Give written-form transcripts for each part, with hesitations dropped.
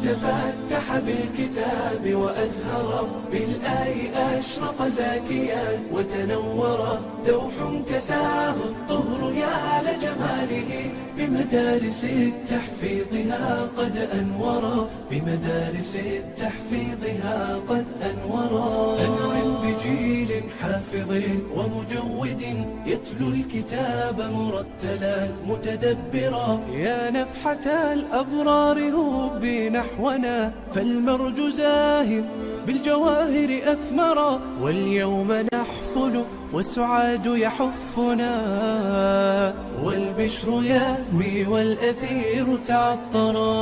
تفتح بالكتاب وأزهر بالآي أشرق زاكيا وتنور لوح كساه الطهر يا لجماله بمدارس تحفيظها قد أنورا بمدارس تحفيظها قد أنورا أنعم بجيل حافظ ومجود يتلو الكتاب مرتلا متدبرا يا نفحة الأبرار هبي نحونا فالمرج زاهر بالجواهر أثمرا واليوم نحفل والسعاد يحفنا والبشر يهوي والأثير تعطرا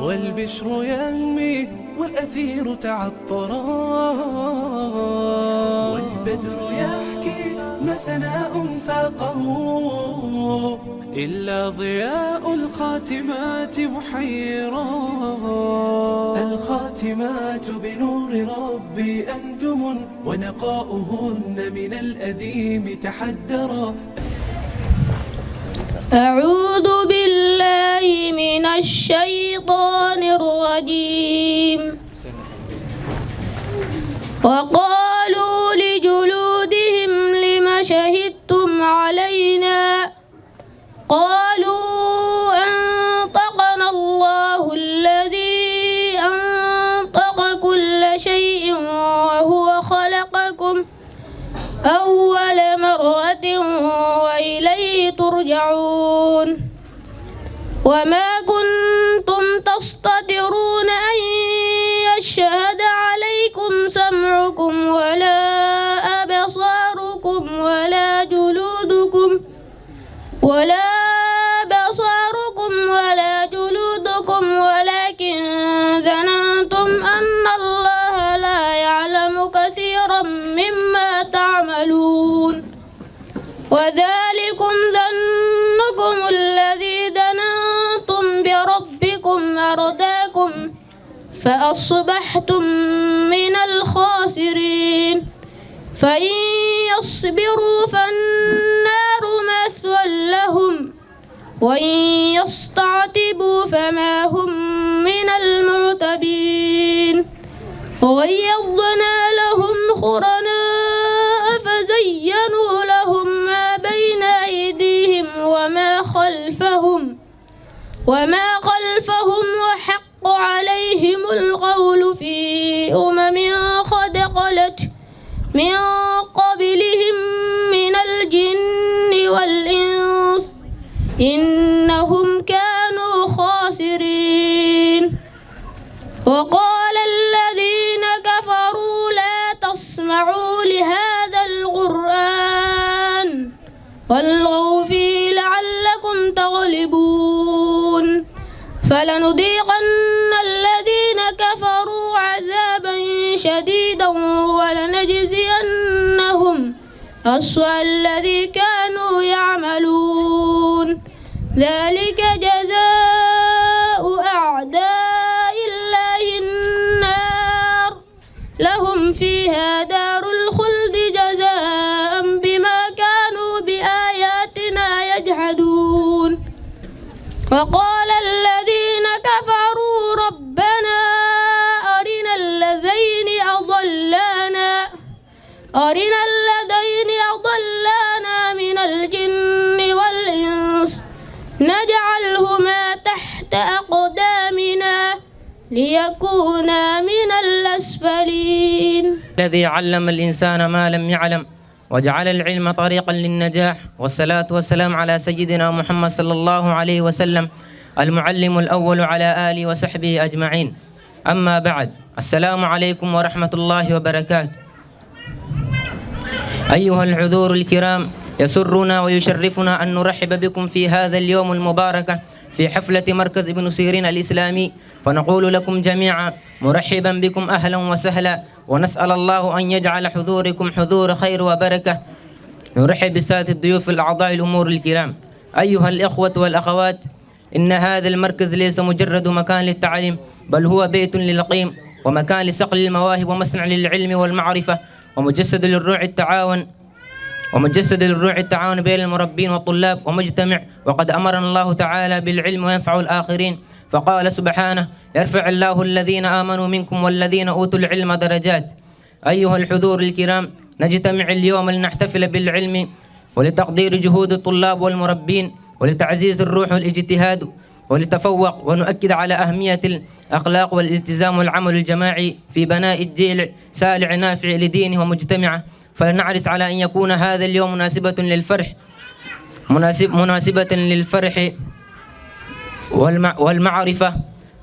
والبشر يهوي والأثير تعطرا والبدر يحكي ما سناء فاقه إلا ضياء الخاتمات محيرا الخاتمات بنور ربي أنجم ونقاؤهن من الأديم تحدرا أعوذ بالله من الشيطان الرجيم وقالوا لجلودهم لم شهدتم علينا قالوا أنطقنا الله الذي أنطق كل شيء وهو خلقكم أول مرة وإليه ترجعون وما كنتم تستترون أن يشهد عليكم سمعكم ولا أبصاركم ولا جلودكم ولكن ظننتم أن الله لا يعلم كثيرا مما تعملون وذلكم ظنكم الذي ظننتم بربكم أرداكم فأصبحتم من الخاسرين فإن يصبروا فالنار مثوى لهم وإن يستعتبوا فما هم من المعتبين وغيظنا لهم قرناء فزينوا لهم ما بين أيديهم وما خلفهم وحق عليهم القول في قد خلت من قبلهم من الجن والإنس إنهم كانوا خاسرين وقال الذين كفروا لا تسمعوا لهذا القرآن والغوا فيه لعلكم تغلبون فلنذيقن الذين كفروا عذابا شديدا ولنجزينهم أسوأ الذي كانوا يعملون ذلك جزاء أعداء الله النار لهم فيها دار الخلد جزاء بما كانوا بآياتنا يجحدون وقال الذين كفروا ربنا أرنا الذين أضلانا من الجن والإنس نجعلهما تحت أقدامنا ليكونا من الأسفلين الذي علم الإنسان ما لم يعلم وجعل العلم طريقا للنجاح والصلاة والسلام على سيدنا محمد صلى الله عليه وسلم المعلم الأول على آله وصحبه أجمعين أما بعد السلام عليكم ورحمة الله وبركاته أيها الحضور الكرام يسرنا ويشرفنا أن نرحب بكم في هذا اليوم المبارك في حفلة مركز ابن سيرين الإسلامي فنقول لكم جميعا مرحبا بكم أهلا وسهلا ونسأل الله أن يجعل حضوركم حضور خير وبركة. نرحب بسادة الضيوف الأعضاء الأمور الكرام. أيها الإخوة والأخوات إن هذا المركز ليس مجرد مكان للتعليم بل هو بيت للقيم ومكان لصقل المواهب ومصنع للعلم والمعرفة ومجسد للروع التعاون ومجسد للروح التعاون بين المربين والطلاب ومجتمع. وقد أمرنا الله تعالى بالعلم وينفع الآخرين، فقال سبحانه: يرفع الله الذين آمنوا منكم والذين أوتوا العلم درجات. أيها الحضور الكرام، نجتمع اليوم لنحتفل بالعلم ولتقدير جهود الطلاب والمربين ولتعزيز الروح والاجتهاد ولتفوق، ونؤكد على أهمية الأخلاق والالتزام والعمل الجماعي في بناء الجيل سالع نافع لدينه ومجتمعه. فلنحرص على أن يكون هذا اليوم مناسبة للفرح والمعرفة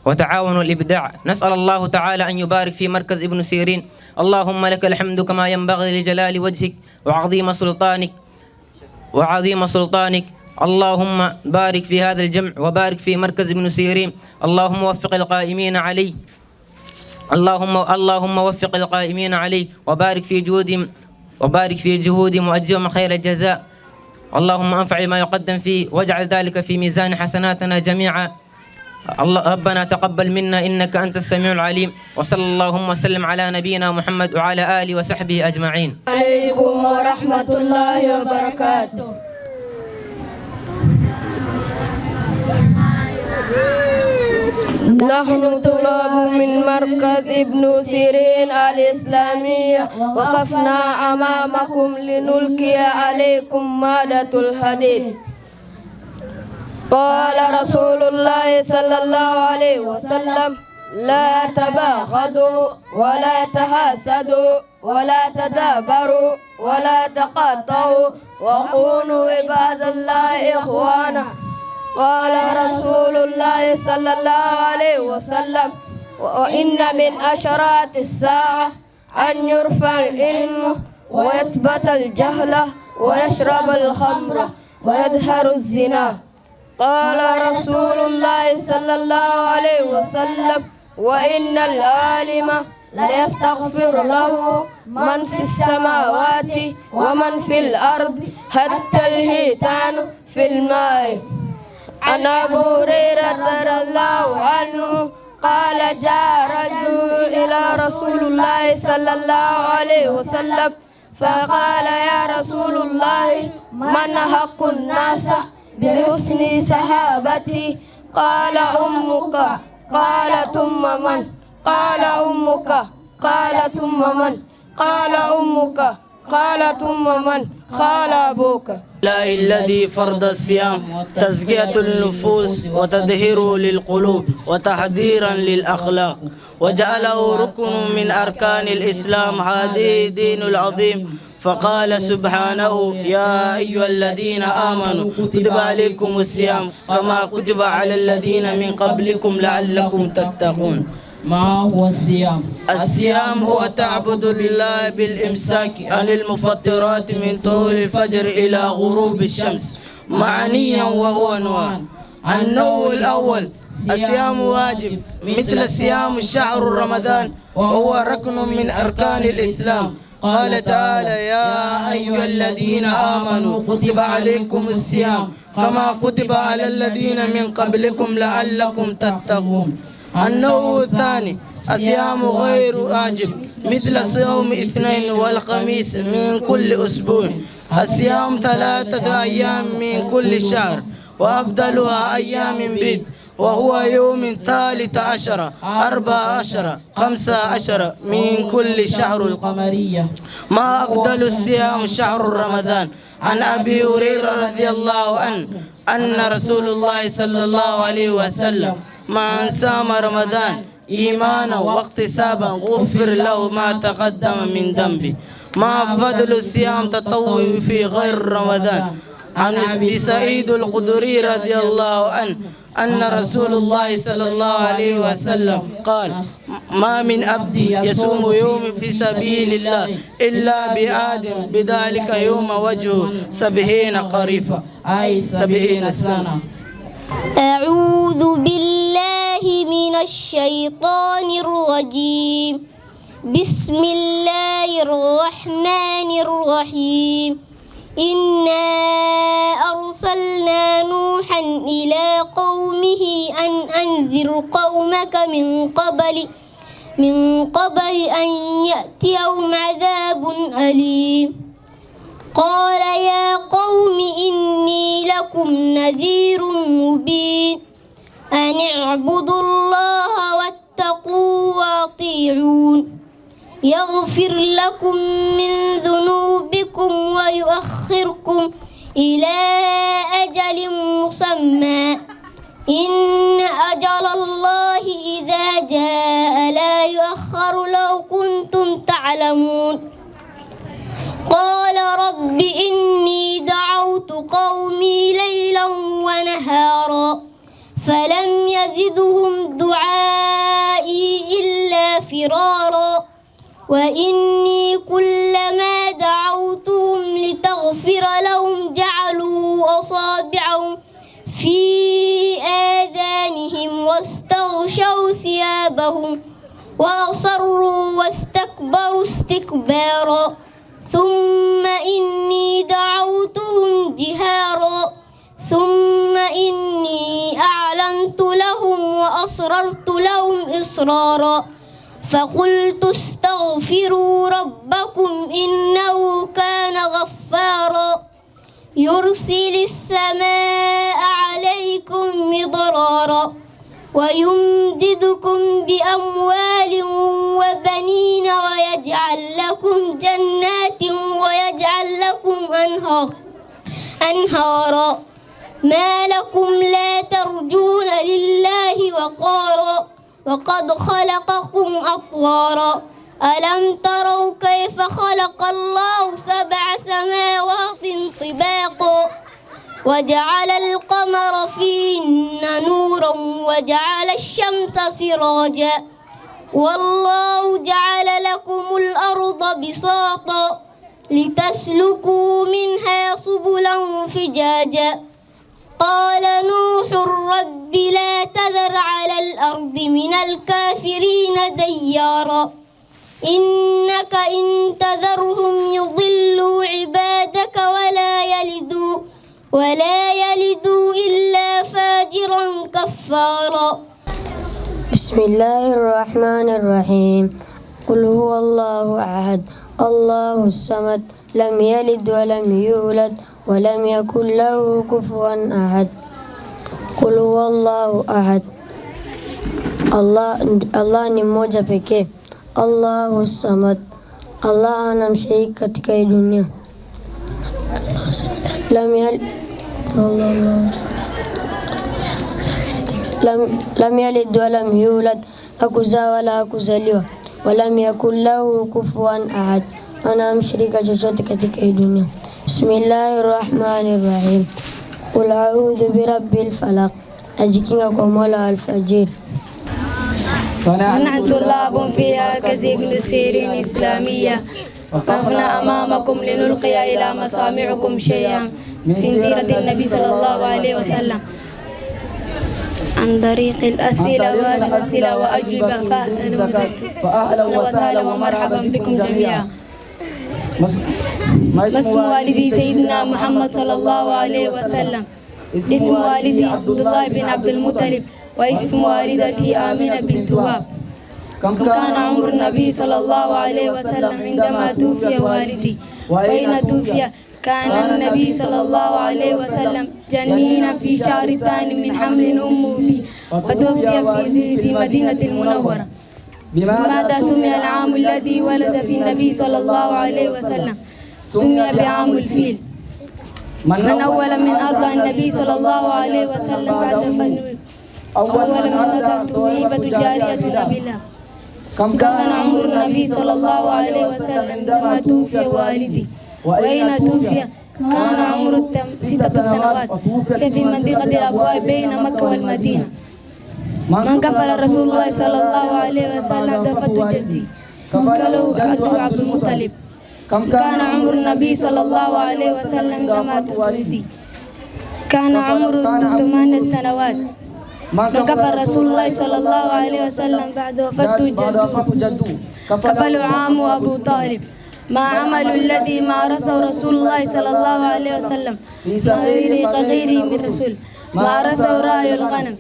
وتعاون الإبداع. نسأل الله تعالى أن يبارك في مركز ابن سيرين. اللهم لك الحمد كما ينبغي لجلال وجهك وعظيم سلطانك. اللهم بارك في هذا الجمع وبارك في مركز ابن سيرين. اللهم وفق القائمين عليه وبارك في جهودهم وأجرهم خير الجزاء. اللهم انفع ما يقدم فيه واجعل ذلك في ميزان حسناتنا جميعا. ربنا تقبل منا إنك أنت السميع العليم. وصلى اللهم وسلم على نبينا محمد وعلى آله وصحبه أجمعين. عليكم ورحمة الله وبركاته. نحن طلاب من مركز ابن سيرين الإسلامية، وقفنا أمامكم لنلقي عليكم مادة الحديث. قال رسول الله صلى الله عليه وسلم: لا تباغضوا ولا تحاسدوا ولا تدابروا ولا تقاطعوا وكونوا عباد الله إخوانا. قال رسول الله صلى الله عليه وسلم: وإن من أشراط الساعة أن يرفع العلم ويثبت الجهل ويشرب الخمر ويظهر الزنا. قال رسول الله صلى الله عليه وسلم: وإن العالم ليستغفر له من في السماوات ومن في الأرض حتى الحيتان في الماء. عن أبي هريرة رضي الله عنه قال: جاء رجل إلى رسول الله صلى الله عليه وسلم فقال: يا رسول الله، من حق الناس بحسن صحابتي؟ قال: أمك. قال: ثم من؟ قال: أمك. قال: ثم من؟ قال: أمك. قال: ثم من؟ قال: أبوك. الله الذي فرض الصيام تزكية النفوس وتطهير للقلوب وتحذيرا للأخلاق، وجعله ركن من أركان الإسلام. هذه الدين العظيم. فقال سبحانه: يا أيها الذين آمنوا كتب عليكم الصيام كما كتب على الذين من قبلكم لعلكم تتقون. ما هو الصيام؟ الصيام هو تعبد الله بالإمساك عن المفطرات من طلوع الفجر إلى غروب الشمس معنيا، وهو نوع. النوع الأول: الصيام واجب مثل صيام شهر رمضان، وهو ركن من أركان الإسلام. قال تعالى: يا أيها الذين آمنوا كتب عليكم الصيام كما كتب على الذين من قبلكم لعلكم تتقون. النوع الثاني: الصيام غير واجب مثل صوم الاثنين والخميس من كل أسبوع. الصيام 3 أيام من كل شهر، وأفضلها أيام بيض، وهو يوم 13 14 15 من كل شهر القمرية. ما أفضل الصيام شهر رمضان. عن أبي هريرة رضي الله عنه أن رسول الله صلى الله عليه وسلم: من صام رمضان إيمانا واحتسابا غفر له ما تقدم من ذنبه. ما فضل الصيام تطوع في غير رمضان. عن أبي سعيد الخدري رضي الله عنه أن رسول الله صلى الله عليه وسلم قال: ما من عبد يصوم يوم في سبيل الله إلا بآدم بذلك يوم وجهه 70 خريفا، أي 70 سنة. أعوذ بالله من الشيطان الرجيم. بسم الله الرحمن الرحيم. إنا أرسلنا نوحا إلى قومه أن أنذر قومك من قبل أن يأتيهم عذاب أليم. قال يا قوم إني لكم نذير مبين أن اعبدوا الله واتقوا واطيعون يغفر لكم من ذنوبكم ويؤخركم إلى أجل مسمى إن أجل الله إذا جاء لا يؤخر لو كنتم تعلمون قال رب إني دعوت قومي ليلا ونهارا فلم يزدهم دعائي إلا فرارا وإني كلما دعوتهم لتغفر لهم جعلوا أصابعهم في آذانهم واستغشوا ثيابهم وأصروا واستكبروا استكبارا ثم إني دعوتهم جهارا ثم إني أعلنت لهم وأسررت لهم إسرارا فقلت استغفروا ربكم إنه كان غفارا يرسل السماء عليكم مضرارا ويمددكم بأموال وبنين ويجعل لكم جنات ويجعل لكم أنهارا ما لكم لا ترجون لله وقارا وقد خلقكم أطوارا ألم تروا كيف خلق الله 7 سماوات طباقا وجعل القمر فيهن نورا وجعل الشمس سراجا والله جعل لكم الأرض بساطا لتسلكوا منها سبلا فجاجا قال نوح رب لا تذر على الأرض من الكافرين ديارا إنك إن تذرهم يضلوا عبادك ولا يلدوا إلا فاجرا كفارا بسم الله الرحمن الرحيم قل هو الله أحد الله الصمد لم يلد ولم يولد ولم يكن له كفوا أحد قل هو الله أحد Allah ni mmoja pekee. Allahu Samad, Allah hana mshirika katika hii dunia. Lam yalid walam yulad, hakuzaa wala hakuzaliwa. Walam yakul lahu kufuwan ahad, hana mshirika chochote katika hii dunia. Bismillahir Rahmanir Rahim. Qul a'udhu birabbil falaq, najikinga kwa Mola alfajiri. ونحن طلاب فيها كزيغ سيرين إسلامية وقفنا أمامكم لنلقي إلى مسامعكم شيئا من سيرة النبي صلى الله عليه وسلم عن طريق الأسئلة والأسئلة وأجوبة فأهلا وسهلا ومرحبا بكم جميعا. ما اسم والدي سيدنا محمد صلى الله عليه وسلم؟ اسم والدي عبد الله بن عبد المطلب، واسم والدتي آمنة بنت وهب. كم كان عمر النبي صلى الله عليه وسلم عندما توفي والدي؟ وأين توفي؟ كان النبي صلى الله عليه وسلم جنينا في شهر الثاني من حمل أمه به، وتوفي في مدينة المنورة. بماذا سمي العام الذي ولد في النبي صلى الله عليه وسلم؟ سمي بعام الفيل. من أول من أرضى النبي صلى الله عليه وسلم بعد أول من ولدت هيبة جارية نبيلة. كم كان عمر النبي صلى الله عليه وسلم عندما توفي والدي؟ وأين توفي؟ كان عمره 6 سنوات في منطقة الأبواء بين مكة والمدينة. من كفل رسول الله صلى الله عليه وسلم دفة جدي؟ كفله عبد المطلب. كم كان عمر النبي صلى الله عليه وسلم عندما توفي؟ كان عمره 8 سنوات. من كفل رسول الله صلى الله عليه وسلم بعد وفاة جده؟ كفله عام أبو طالب. ما عمل الذي مارسه رسول الله صلى الله عليه وسلم كغيره من رسول؟ مارسه رأي الغنم.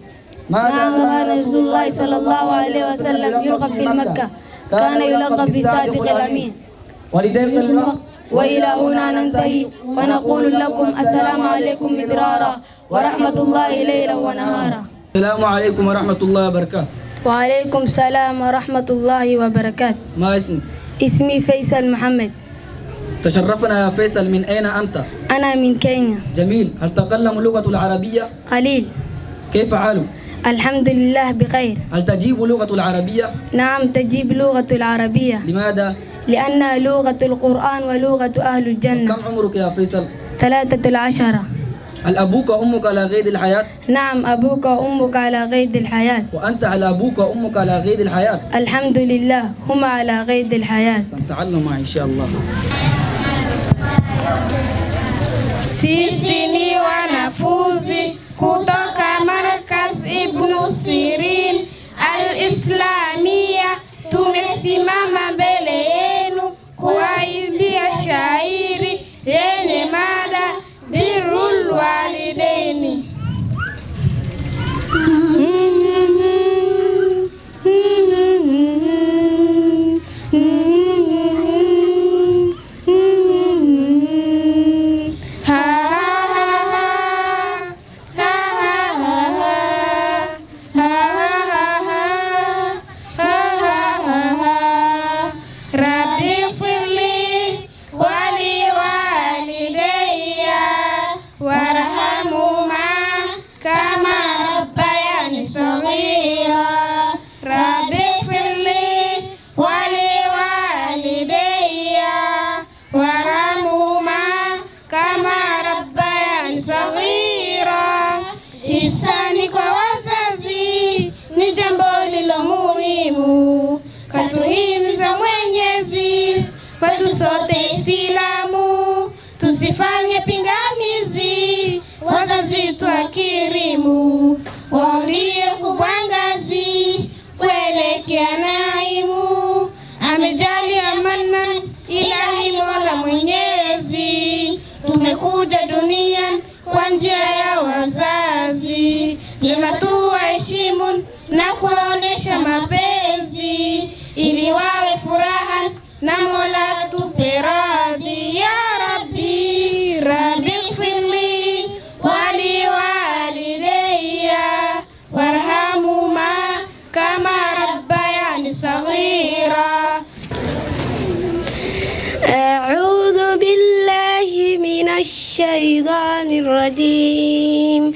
ما كان رسول الله صلى الله عليه وسلم يلقب في مكة؟ كان يلقب بالصادق الأمين. وإلى هنا ننتهي ونقول لكم السلام عليكم مدرارا ورحمة الله ليلا ونهارا. السلام عليكم ورحمة الله وبركاته. وعليكم السلام ورحمة الله وبركاته. ما اسمك؟ اسمي فيصل محمد. تشرفنا يا فيصل، من أين أنت؟ أنا من كينيا. جميل. هل تتكلم اللغة العربية؟ قليل. كيف حالك؟ الحمد لله بخير. هل تجيب لغة العربية؟ نعم تجيب لغة العربية. لماذا؟ لأنها لغة القرآن ولغة أهل الجنة. كم عمرك يا فيصل؟ 13. هل أبوك وأمك على قيد الحياة؟ نعم أبوك وأمك على قيد الحياة. وأنت على أبوك وأمك على قيد الحياة؟ الحمد لله هما على قيد الحياة. سنتعلم معي إن شاء الله. Sisi ni wanafunzi kutoka Markaz Ibn Sirin Al-Islamia, tumesimama mbele yenu kuwaimbia shairi yenye mada birrul walidaini. Hisani kwa wazazi ni jambo lilo muhimu, katuhimiza Mwenyezi kwetu sote Islamu, tusifanye pingamizi, wazazi tuakirimu, waulie kubwa ngazi kuelekea naimu, amejalia Mannan Ilahi Mola Mwenyezi, tumekuja duniani kwa njia ya wazazi, vyema tuwaheshimu na kuwaonesha mapenzi, ili wawe furaha na Mola tupe radhi. Ya Rabbi, Rabbi ighfirli wali walidayya warhamhuma kama rabbayani saghira. أعوذ بالله من الشيطان الرجيم.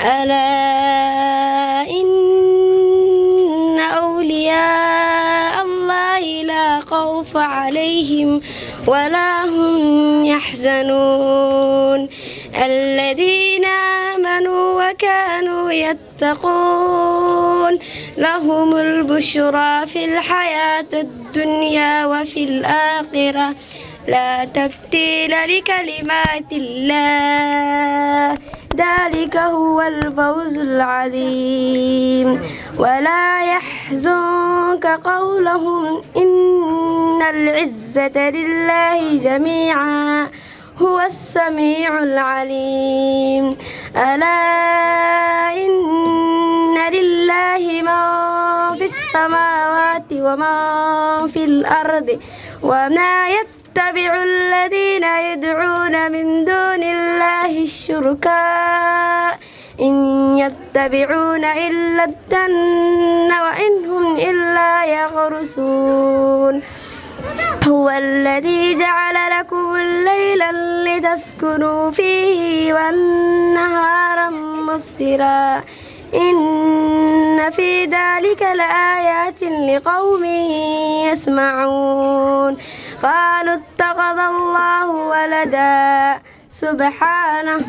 ألا إن أولياء الله لا خوف عليهم ولا هم يحزنون الذين آمنوا وكانوا يتقون لهم البشرى في الحياة الدنيا وفي الآخرة لا تبديل لكلمات الله ذلك هو الفوز العظيم. ولا يحزنك قولهم إن العزة لله جميعا هو السميع العليم. ألا إن لله ما في السماوات وما في الأرض وما يتبع الذين يدعون من دون الله الشركاء إن يتبعون إلا الظن وإن هم إلا يخرصون. هو الذي جعل لكم الليل لتسكنوا فيه والنهار مبصرا إن في ذلك لآيات لقوم يسمعون. قالوا اتخذ الله ولدا سبحانه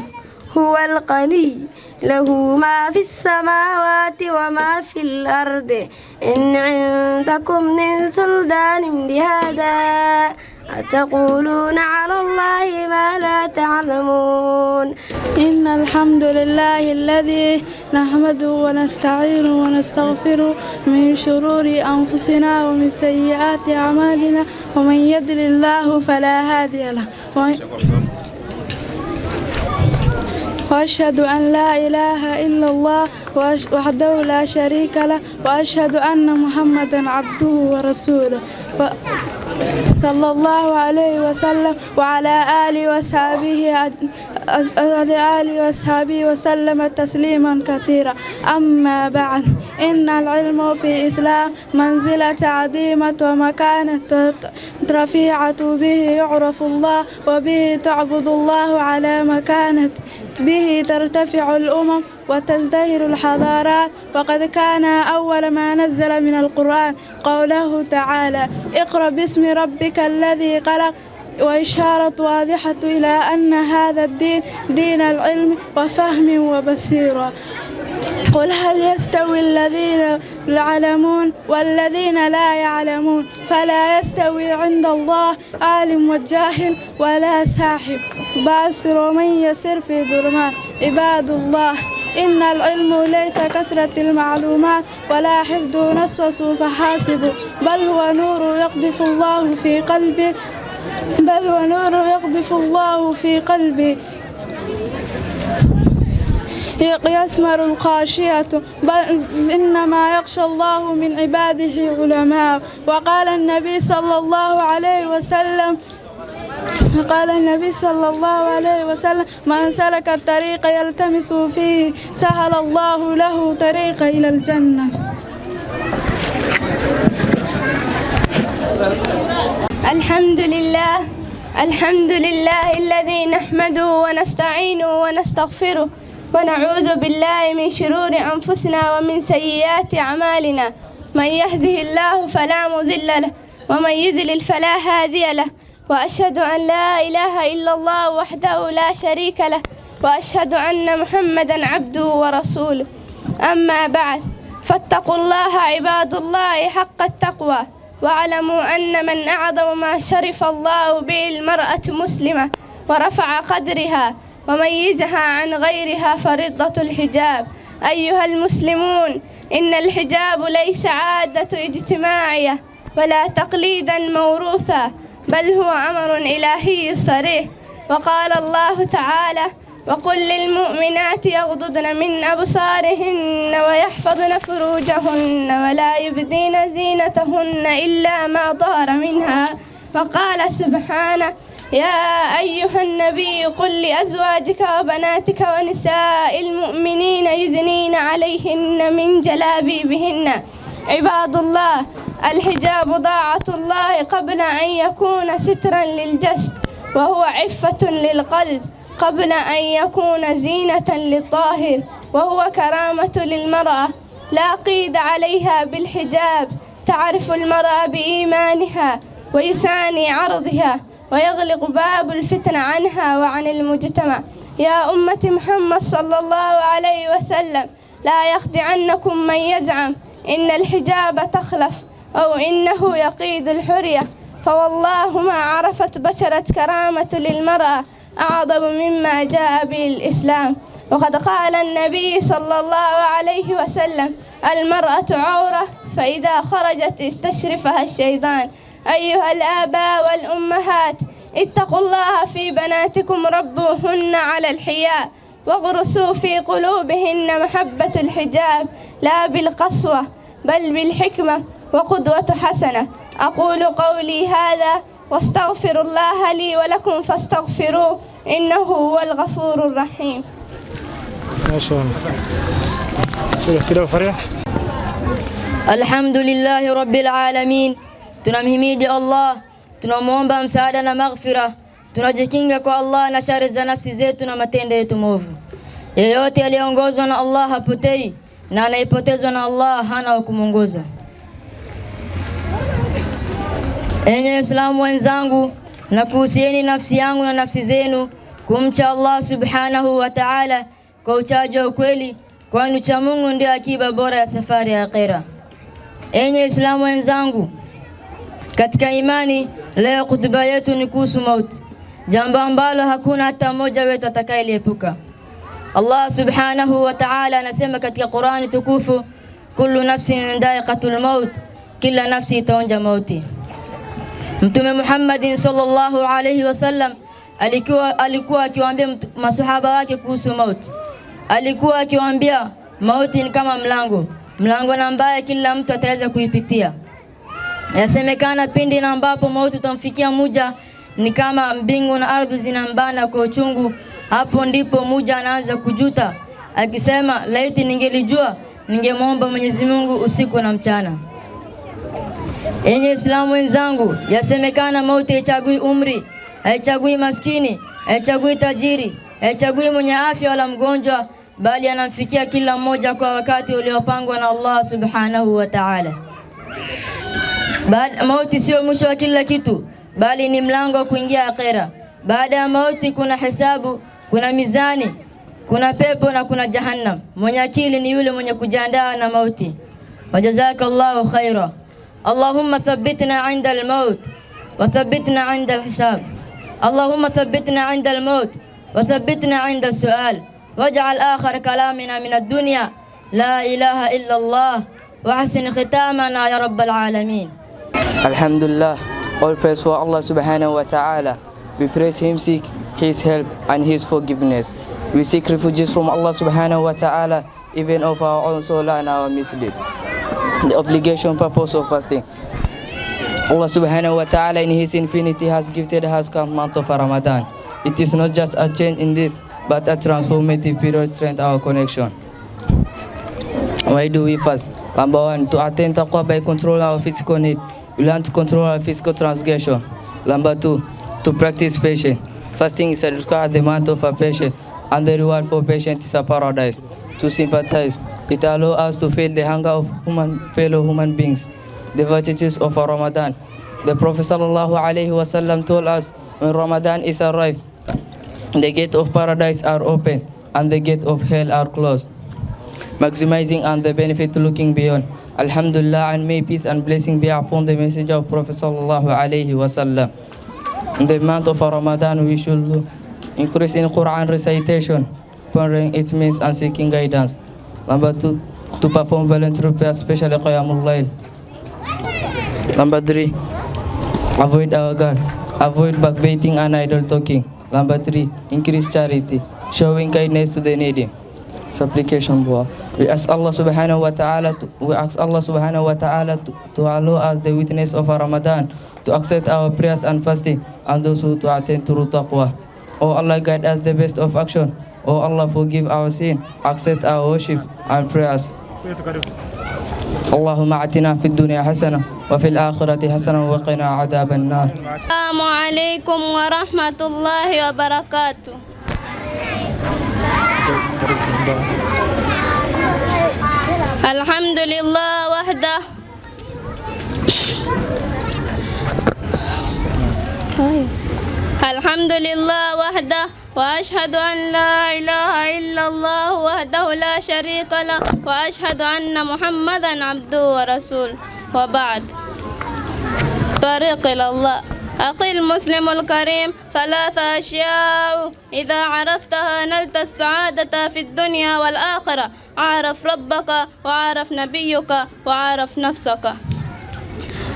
هو الغني له ما في السماوات وما في الأرض إن عندكم من سلطان بهذا أتقولون على الله ما لا تعلمون. إن الحمد لله الذي نحمده ونستعينه ونستغفره من شرور أنفسنا ومن سيئات أعمالنا ومن يضلل الله فلا هادي له وأشهد أن لا إله إلا الله وحده لا شريك له وأشهد أن محمدا عبده ورسوله صلى الله عليه وسلم وعلى آله وصحبه وسلم تسليما كثيرا. أما بعد، إن العلم في الإسلام منزلة عظيمة ومكانة رفيعة، به يعرف الله وبه تعبد الله على مكانة، به ترتفع الأمم وتزدهر الحضارات. وقد كان أول ما نزل من القرآن قوله تعالى: اقرأ باسم ربك الذي خلق، وإشارة واضحة إلى أن هذا الدين دين العلم وفهم وبصيرة. قل هل يستوي الذين يعلمون والذين لا يعلمون؟ فلا يستوي عند الله عالم والجاهل ولا ساحب باسر ومن يسر في ظلمات. عباد الله، إن العلم ليس كثرة المعلومات ولا حفظ نصوص فحاسب، بل هو نور يقذف الله في قلبي يسمر الخاشية، بل إنما يخشى الله من عباده علماء. وقال النبي صلى الله عليه وسلم: من سلك الطريق يلتمس فيه سهل الله له طريق إلى الجنة. الحمد لله الذي نحمده ونستعينه ونستغفره ونعوذ بالله من شرور أنفسنا ومن سيئات أعمالنا. من يهده الله فلا مضل له ومن يضلل فلا هادي له. وأشهد أن لا إله إلا الله وحده لا شريك له وأشهد أن محمدا عبده ورسوله. أما بعد، فاتقوا الله عباد الله حق التقوى، واعلموا أن من أعظم ما شرف الله به المرأة مسلمة ورفع قدرها وميزها عن غيرها فرضة الحجاب. أيها المسلمون، إن الحجاب ليس عادة اجتماعية ولا تقليدا موروثا، بل هو أمر إلهي صريح. وقال الله تعالى: وقل للمؤمنات يغضضن من أبصارهن ويحفظن فروجهن ولا يبدين زينتهن إلا ما ظهر منها. وقال سبحانه: يا أيها النبي قل لأزواجك وبناتك ونساء المؤمنين يدنين عليهن من جلابيبهن. عباد الله، الحجاب طاعة الله قبل أن يكون سترا للجسد، وهو عفة للقلب قبل أن يكون زينة للطاهر، وهو كرامة للمرأة لا قيد عليها بالحجاب. تعرف المرأة بإيمانها ويساني عرضها ويغلق باب الفتن عنها وعن المجتمع. يا أمة محمد صلى الله عليه وسلم، لا يخدعنكم من يزعم إن الحجاب تخلف أو إنه يقيد الحرية، فوالله ما عرفت بشرة كرامة للمرأة أعظم مما جاء به الإسلام. وقد قال النبي صلى الله عليه وسلم: المرأة عورة، فإذا خرجت استشرفها الشيطان. أيها الآباء والأمهات، اتقوا الله في بناتكم، ربوهن على الحياء، واغرسوا في قلوبهن محبة الحجاب، لا بالقسوة بل بالحكمة وقدوة حسنة. أقول قولي هذا واستغفر الله لي ولكم فاستغفروه إنه هو الغفور الرحيم. ما شاء الله. الحمد لله رب العالمين. Tunamhimidi Allah, tunamwomba msaada na maghfira, tunajikinga kwa Allah na shari za nafsi zetu na matendo yetu maovu. Yeyote aliyeongozwa na Allah hapotei, na anayepotezwa na Allah hana wa kumuongoza. Enyi Waislamu wenzangu, na kuhusieni nafsi yangu na nafsi zenu kumcha Allah subhanahu wa ta'ala kwa uchaji wa ukweli, kwani ucha Mungu ndio akiba bora ya safari ya akhera. Enyi Waislamu wenzangu, katika imani, leo kutuba yetu ni kuhusu mauti, jambo ambalo hakuna hata mmoja wetu atakayeliepuka. Allah subhanahu wa ta'ala anasema katika Qur'ani tukufu: kullu nafsin dha'iqatul maut, kila nafsi itaonja mauti. Mtume Muhammad sallallahu alayhi wasallam alikuwa akiwaambia masahaba wake kuhusu mauti. Alikuwa akiwaambia mauti ni kama mlango ambaye kila mtu ataweza kuipitia. Yasemekana pindi na ambapo mauti utamfikia muja ni kama mbingu na ardhi zinambana kwa uchungu. Hapo ndipo muja anaanza kujuta akisema, laiti ningelijua, ningemwomba Mwenyezi Mungu usiku na mchana. Enyi Islamu wenzangu, yasemekana mauti haichagui umri, haichagui maskini, haichagui tajiri, haichagui mwenye afya wala mgonjwa, bali anamfikia kila mmoja kwa wakati uliopangwa na Allah subhanahu wa ta'ala. Mauti sio mwisho wa kila kitu, bali ni mlango wa kuingia akhera. Baada ya mauti kuna hisabu, kuna mizani, kuna pepo na kuna jahannam. Mwenye akili ni yule mwenye kujiandaa na mauti. Wajazakallahu khaira. Allahumma thabbitna 'inda al-maut wa thabbitna 'inda al-hisab. Allahumma thabbitna 'inda al-maut wa thabbitna 'inda as-su'al. Waj'al akhir kalamina min ad-dunya la ilaha illa Allah wa hasin khitamana ya rabbal alamin. Alhamdulillah, all praise for Allah subhanahu wa ta'ala. We praise Him, seek His help and His forgiveness. We seek refuges from Allah subhanahu wa ta'ala, even of our own soul and our misdeed. The obligation purpose of fasting. Allah subhanahu wa ta'ala in His infinity has gifted us the month of Ramadan. It is not just a change indeed, but a transformative period to strengthen our connection. Why do we fast? Number one, to attain taqwa by controlling our physical need. We learn to control our physical transgression. Number two, to practice patience. Fasting is a required demand of a patient, and the reward for patience is a paradise. To sympathize, it allows us to feel the hunger of fellow human beings. The virtues of Ramadan. The Prophet sallallahu alaihi wasallam told us, when Ramadan is arrived, the gate of paradise are open and the gate of hell are closed. Maximizing and the benefit looking beyond. Alhamdulillah, and may peace and blessing be upon the messenger of Prophet sallallahu alaihi wasallam. In the month of Ramadan, we should increase in Quran recitation, pondering its means and seeking guidance. Number two, to perform voluntary prayer, especially Qiyamul Layl. Number three, avoid arrogance, avoid backbiting and idle talking. Number three, increase charity, showing kindness to the needy. Supplication dua. We ask Allah subhanahu wa ta'ala to allow us the witness of Ramadan, to accept our prayers and fasting, and those who to attain to taqwa. Oh Allah, guide us the best of action. Oh Allah, forgive our sin, accept our worship and prayers. Allahumma atina fid dunya hasana wa fil akhirati hasana wa qina adhaban nar. Assalamu alaikum wa rahmatullahi wa barakatuh. Alhamdulillah wahda. Alhamdulillah wahda. وأشهد أن لا إله إلا الله وحده لا شريك له وأشهد أن محمدا عبده ورسوله وبعد. طريق إلى الله. أخي المسلم الكريم، ثلاث أشياء إذا عرفتها نلت السعادة في الدنيا والآخرة: عرف ربك وعرف نبيك وعرف نفسك.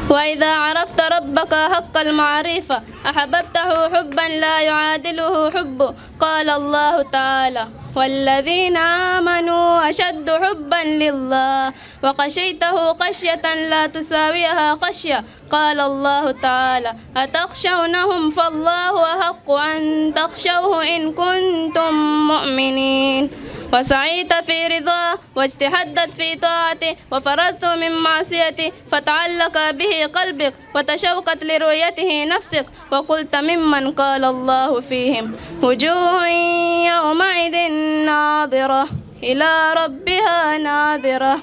وإذا عرفت ربك حق المعرفة أحببته حبا لا يعادله حبه. قال الله تعالى: والذين آمنوا أشد حبا لله وخشيته خشية لا تساويها خشية. قال الله تعالى: أتخشونهم فالله أحق أن تخشوه إن كنتم مؤمنين. وسعيت في رضاه واجتهدت في طاعته وفررت من معصيته فتعلق به قلبك وتشوقت لرؤيته نفسك وقلت ممن قال الله فيهم: وجوه يومئذ ناظرة إلى ربها ناظرة.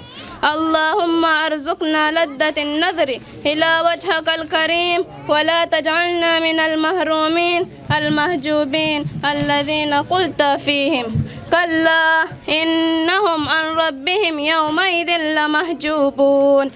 اللهم ارزقنا لذة النظر إلى وجهك الكريم ولا تجعلنا من المهرومين المهجوبين الذين قلت فيهم: كلا إنهم عن ربهم يومئذ لمحجوبون.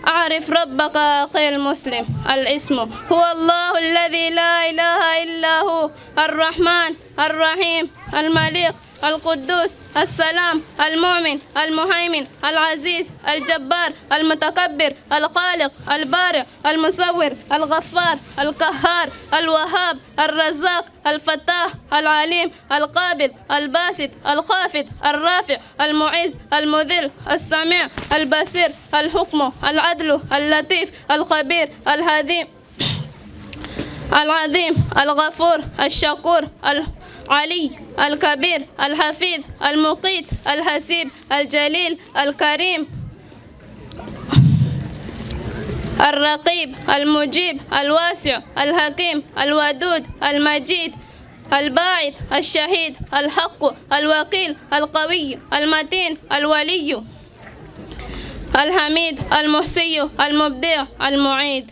أعرف ربك أخي المسلم. الاسم هو الله الذي لا إله إلا هو، الرحمن الرحيم الملك القدوس السلام المؤمن المهيمن العزيز الجبار المتكبر الخالق البارئ المصور الغفار القهار الوهاب الرزاق الفتاح العليم القابل الباسط الخافض الرافع المعز المذل السميع البصير الحكم العدل اللطيف الخبير الهديم العظيم الغفور الشكور العلي الكبير الحفيظ المقيت الحسيب الجليل الكريم الرقيب المجيب الواسع الحكيم الودود المجيد الباعث الشهيد الحق الوكيل القوي المتين الولي الحميد المحصي المبدع المعيد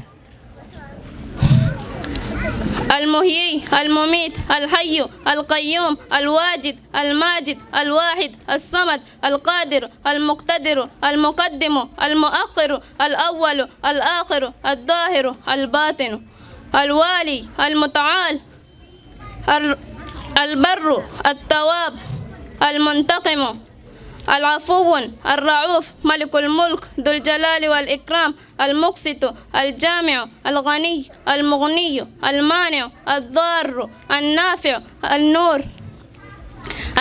المحيي المميت الحي القيوم الواجد الماجد الواحد الصمد القادر المقتدر المقدم المؤخر الأول الآخر الظاهر الباطن الوالي المتعال البر التواب المنتقم العفو الرؤوف ملك الملك ذو الجلال والإكرام المقسط الجامع الغني المغني المانع الضار النافع النور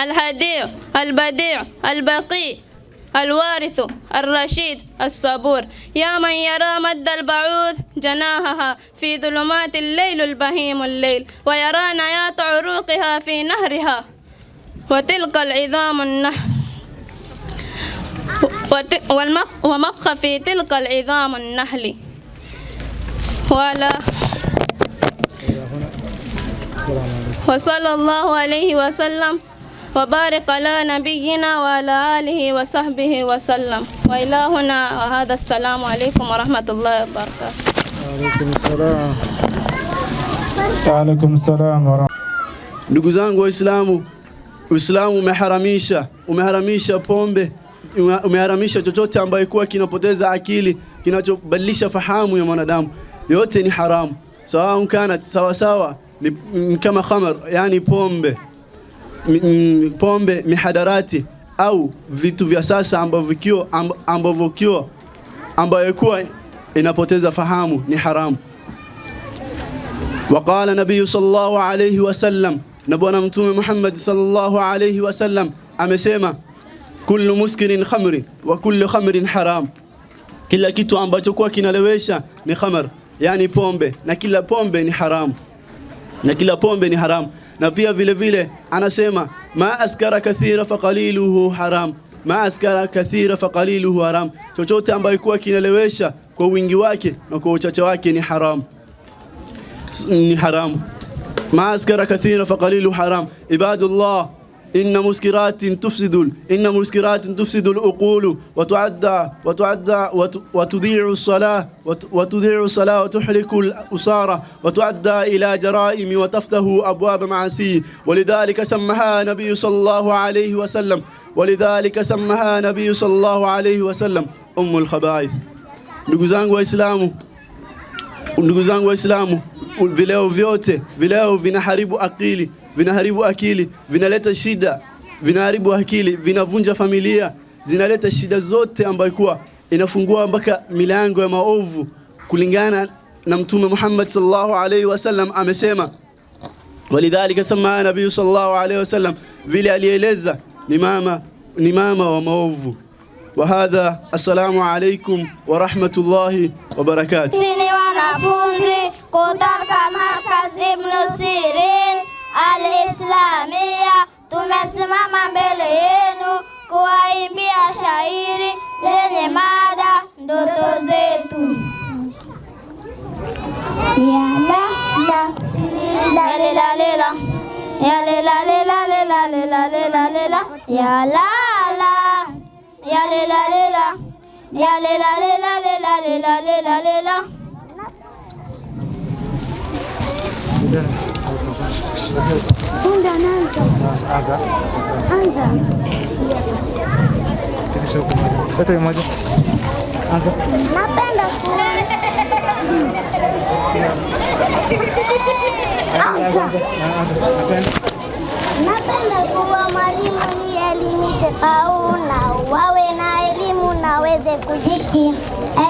الهديع البديع البقي الوارث الرشيد الصبور يا من يرى مد البعوض جناحها في ظلمات الليل البهيم الليل ويرى نيات عروقها في نهرها وتلك العظام النهر ومخ في تلك العظام النحل وصلى الله عليه وسلم وبارك على نبينا وعلى آله وصحبه وسلم وإلى هنا وهذا السلام عليكم ورحمة الله وبركاته. وعليكم السلام. وعليكم السلام ورحمة. Ndugu zangu Waislamu, Uislamu umeharamisha pombe, umeharamisha chochote ambayo kuwa kinapoteza akili, kinachobadilisha fahamu ya mwanadamu. Yote ni haramu. Sawa ni kama khamar, yani pombe, mihadarati au vitu vya sasa ambayo kuwa inapoteza fahamu ni haramu. Waqala Nabii sallallahu alayhi wasallam, na Bwana Mtume Muhammad sallallahu alayhi wasallam amesema, kullu muskirin khamrin wa kullu khamrin haram. Kila kitu ambacho kwa kinalewesha ni khamar, yani pombe, na kila pombe ni haramu. Na pia vile vile anasema, ma askara kathira fa qaliluhu haram. Chochote ambacho kwa kinalewesha kwa wingi wake na kwa uchache wake ni haram. ما أسكر كثيرا فقليل حرام. عباد الله، إن مسكرات تفسد العقول وتضيع الصلاة وتحرك الأسارة وتؤدى إلى جرائم وتفتح أبواب معاصي. ولذلك سمها نبي صلى الله عليه وسلم أم الخبائث. Ndugu zangu Waislamu, vileo vinaharibu akili, vinaleta shida, vinaharibu akili, vinavunja familia, zinaleta shida zote ambayo kuwa inafungua mpaka milango ya maovu. Kulingana na Mtume Muhammad sallallahu alayhi wasallam amesema, walidhalika sama Nabii sallallahu alayhi wasallam, vile alieleza ni mama wa maovu. وهذا السلام عليكم ورحمة الله وبركاته. Sini wanafunzi kutoka Markaz Ibn Sirin Al-Islamia, tumesimama mbele yenu kuwaimbia shairi lenye mada ndoto zetu. Ya lela lela, ya lela lela lela lela lela lela. Anza. Kata yang maju. Anza. Napenda Anza. Napenda kuwa mwalimu nielimishe au na wawe na elimu naweze kujikimu.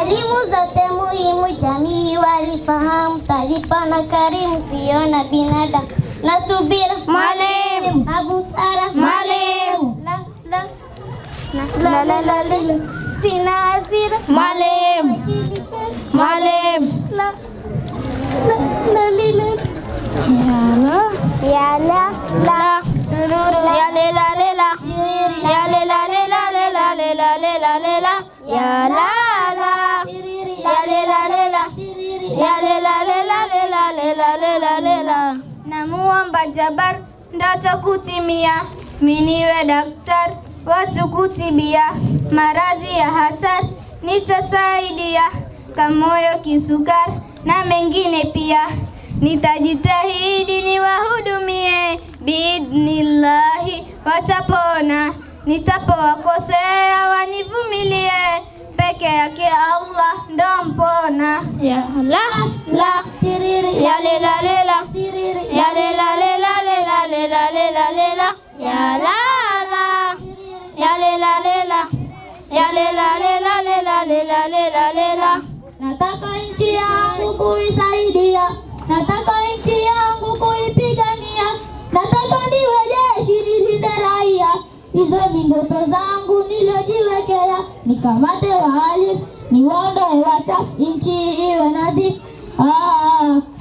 Elimu zote muhimu jamii walifahamu, taarifa na karimu sio na binadamu. Na subira mwalimu, na busara mwalimu, sina hasira mwalimu, mwalimu, ya la la ya le la le la ya le la le la le la le la le la le la ya la la ya le la le la ya le la le la le la le la le la le la. Namuomba Jabar ndoto kutimia, miniwe daktari watu kutibia, maradhi ya hatari nitasaidia, kamoyo kisukari na mengine pia. Nitajitahidi niwahudumie, biidhnillahi watapona. Nitapowakosea wanivumilie, peke yake Allah ndo mpona. Ya la la ya le la le la ya le la le la le la le la le la le la ya la la ya le la le la ya le la le la le la le la le la le la. Nataka nchi yangu kuisaidia, nataka nchi yangu kuipigania, nataka niwe jeshi nilinde raia. Hizo ni ndoto zangu nilojiwekea, nikamate wahalifu niwaondoe wachafu, nchi iwe nadhifu.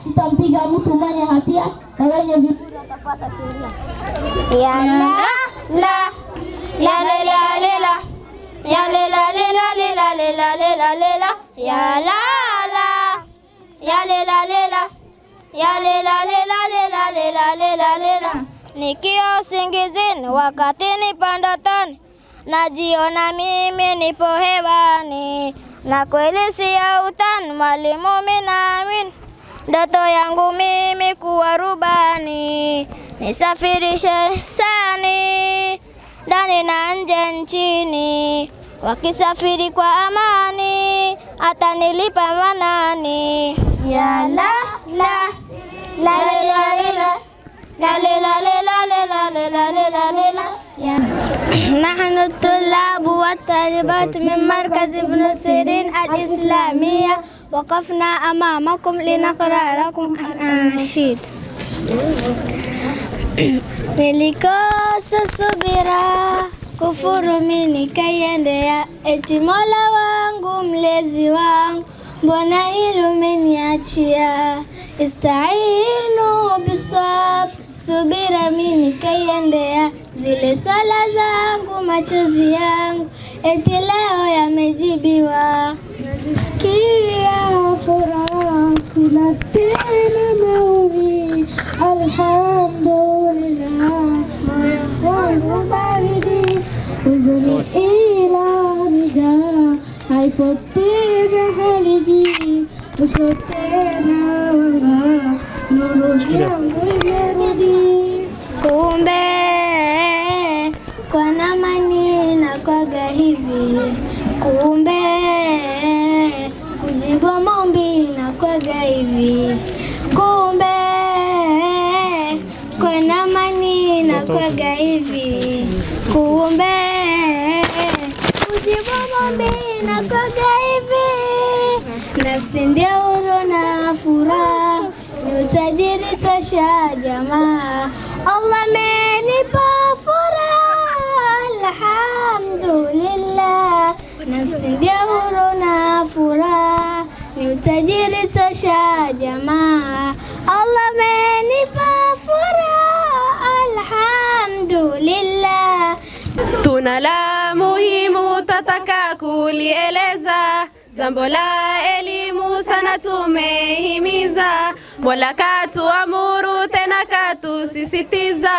Sitampiga mtu mwenye hatia na wenye viburi watafuata sheria. Ya la la ya le la le la ya le la le la le la le la le la le la ya la la ya le la le la ya le la le la le la le la le la le la. Nikiwa usingizini wakati nipo ndotoni, najiona mimi nipo hewani, na kweli siyo utani mwalimu, mimi naamini ndoto yangu mimi kuwa rubani, nisafirishe sani ndani na nje nchini, wakisafiri kwa amani atanilipa manani. Ya la la la la la la la la la la la la la la la. نحن الطلاب والطالبات من مركز ابن سيرين الإسلامية وقفنا أمامكم لنقرأ لكم الأناشيد. Nilikosa subira kufuru mimi nikaendea, eti Mola wangu mlezi wangu mbona hilo umeniachia. Istainu bisab, subira mimi nikaendea, zile swala zangu machozi yangu eti leo yamejibiwa. Najisikia furaha sina tena maumivu, alhamdulillah. Moyo wangu baridi, huzuni ila nijaa, haipo tena haliji, uso tena wanga, nuru yangu imerudi. Kumbe kwa namani na kwaga hivi, kumbe kujibu maombi na kwaga hivi, kumbe kwa namani na kwaga hivi, kumbe kujibu maombi na kwaga hivi. Nafsi ndio huru na furaha, ni utajiri tosha jamaa, Allah amenipa furaha, alhamdulillah. Nafsi ndio huru na furaha, ni utajiri tosha jamaa, Allah amenipa furaha, alhamdulillah. Tuna la muhimu tataka kulieleza, jambo la elimu sana tumehimiza, Mola katuamuru tena katusisitiza,